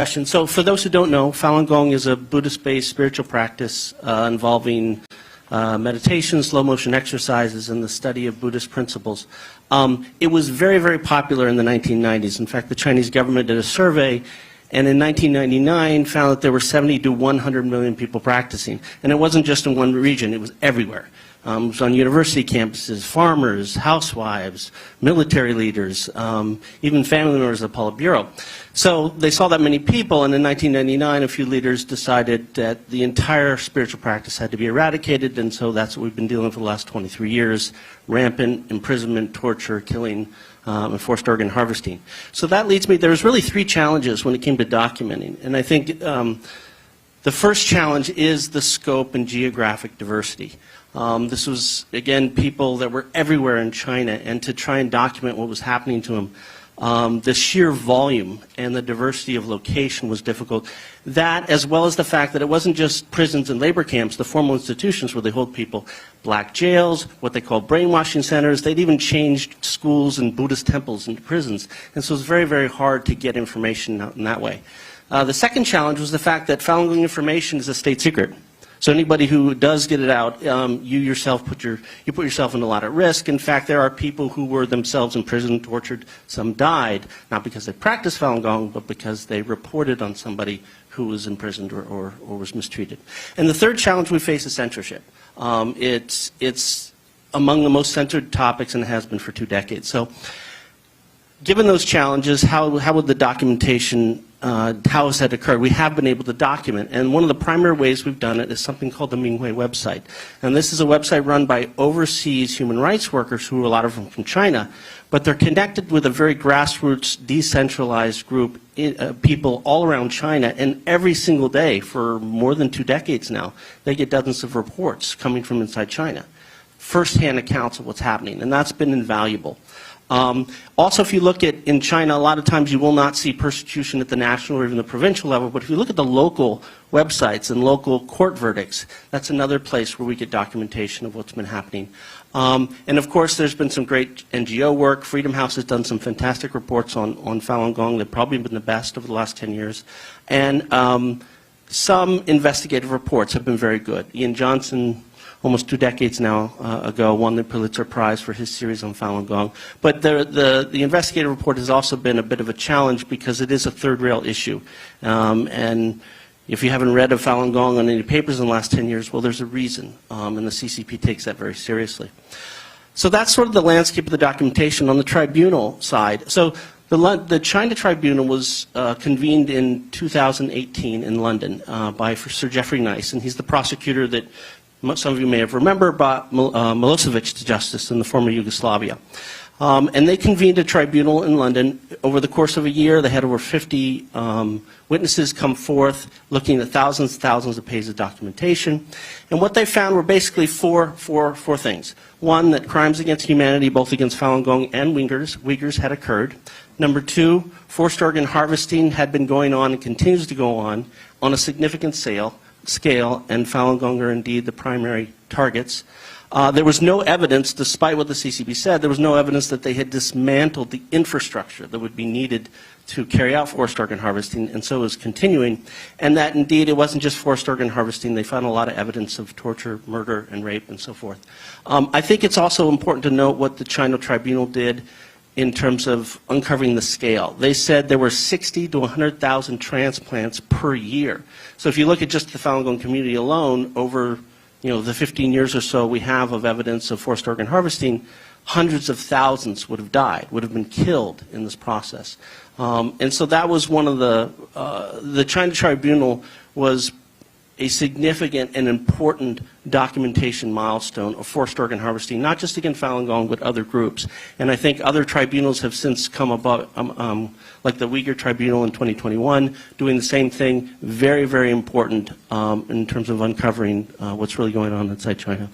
question. So for those who don't know, Falun Gong is a Buddhist-based spiritual practice involving meditation, slow motion exercises, and the study of Buddhist principles. It was very, very popular in the 1990s. In fact, the Chinese government did a survey, and in 1999 found that there were 70 to 100 million people practicing. And it wasn't just in one region, it was everywhere. It was on university campuses, farmers, housewives, military leaders, even family members of the Politburo. So they saw that many people, and in 1999 a few leaders decided that the entire spiritual practice had to be eradicated, and so that's what we've been dealing with for the last 23 years, rampant imprisonment, torture, killing, and forced organ harvesting. So that leads me, there was really three challenges when it came to documenting, and I think the first challenge is the scope and geographic diversity. This was, again, people that were everywhere in China, and to try and document what was happening to them, the sheer volume and the diversity of location was difficult. That, as well as the fact that it wasn't just prisons and labor camps, the formal institutions where they hold people, black jails, what they call brainwashing centers. They'd even changed schools and Buddhist temples into prisons. And so it was very, very hard to get information out in that way. The second challenge was the fact that Falun Gong information is a state secret. So anybody who does get it out, you yourself put yourself in a lot of risk. In fact, there are people who were themselves imprisoned, tortured. Some died, not because they practiced Falun Gong, but because they reported on somebody who was imprisoned or was mistreated. And the third challenge we face is censorship. It's among the most censored topics, and it has been for 2 decades. So given those challenges, how would the documentation, how has that occurred? We have been able to document, and one of the primary ways we've done it is something called the Minghui website. And this is a website run by overseas human rights workers, who are a lot of them from China, but they're connected with a very grassroots, decentralized group, people all around China, and every single day for more than 2 decades now, they get dozens of reports coming from inside China, first-hand accounts of what's happening, and that's been invaluable. Also, if you look at, in China, a lot of times you will not see persecution at the national or even the provincial level, but if you look at the local websites and local court verdicts, that's another place where we get documentation of what's been happening. And of course, there's been some great NGO work. Freedom House has done some fantastic reports on Falun Gong. They've probably been the best over the last 10 years. And some investigative reports have been very good. Ian Johnson, almost 2 decades now ago, won the Pulitzer Prize for his series on Falun Gong. But the investigative report has also been a bit of a challenge because it is a third rail issue. And if you haven't read of Falun Gong on any papers in the last 10 years, well, there's a reason, and the CCP takes that very seriously. So that's sort of the landscape of the documentation. On the tribunal side, so the China Tribunal was convened in 2018 in London by Sir Geoffrey Nice, and he's the prosecutor that some of you may have remembered, brought Milosevic to justice in the former Yugoslavia. And they convened a tribunal in London. Over the course of a year, they had over 50 witnesses come forth, looking at thousands and thousands of pages of documentation. And what they found were basically four things. One, that crimes against humanity, both against Falun Gong and Uyghurs had occurred. Number two, forced organ harvesting had been going on and continues to go on a significant scale, and Falun Gong are indeed the primary targets. There was no evidence, despite what the CCP said, there was no evidence that they had dismantled the infrastructure that would be needed to carry out forced organ harvesting, and so it was continuing. And that indeed it wasn't just forced organ harvesting, they found a lot of evidence of torture, murder, and rape, and so forth. I think it's also important to note what the China Tribunal did in terms of uncovering the scale. They said there were 60 to 100,000 transplants per year. So if you look at just the Falun Gong community alone, over the 15 years or so we have of evidence of forced organ harvesting, hundreds of thousands would have died, would have been killed in this process. And so that was one of the China Tribunal was a significant and important documentation milestone of forced organ harvesting, not just against Falun Gong, but other groups. And I think other tribunals have since come about, like the Uyghur Tribunal in 2021, doing the same thing. Very, very important in terms of uncovering what's really going on inside China.